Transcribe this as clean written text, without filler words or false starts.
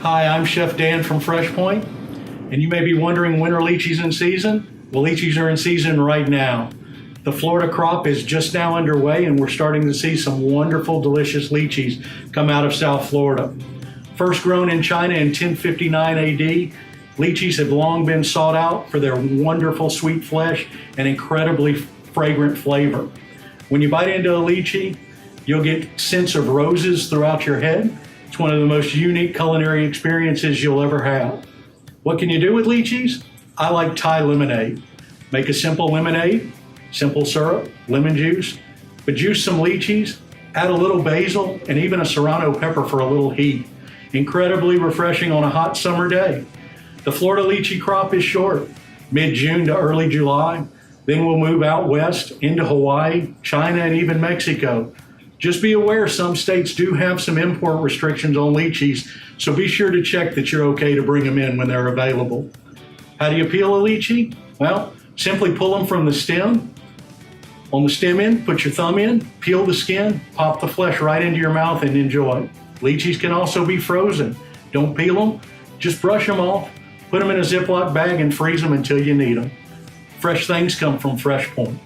Hi, I'm Chef Dan from FreshPoint, and you may be wondering when are lychees in season? Well, lychees are in season right now. The Florida crop is just now underway, and we're starting to see some wonderful, delicious lychees come out of South Florida. First grown in China in 1059 AD, lychees have long been sought out for their wonderful sweet flesh and incredibly fragrant flavor. When you bite into a lychee, you'll get scents of roses throughout your head. It's one of the most unique culinary experiences you'll ever have. What can you do with lychees? I like Thai lemonade. Make a simple lemonade, simple syrup, lemon juice, but juice some lychees, add a little basil, and even a serrano pepper for a little heat. Incredibly refreshing on a hot summer day. The Florida lychee crop is short, mid-June to early July. Then we'll move out west into Hawaii, China, and even Mexico. Just be aware some states do have some import restrictions on lychees, so be sure to check that you're okay to bring them in when they're available. How do you peel a lychee? Well, simply pull them from the stem. On the stem end, put your thumb in, peel the skin, pop the flesh right into your mouth and enjoy. Lychees can also be frozen. Don't peel them, just brush them off, put them in a Ziploc bag and freeze them until you need them. Fresh things come from FreshPoint.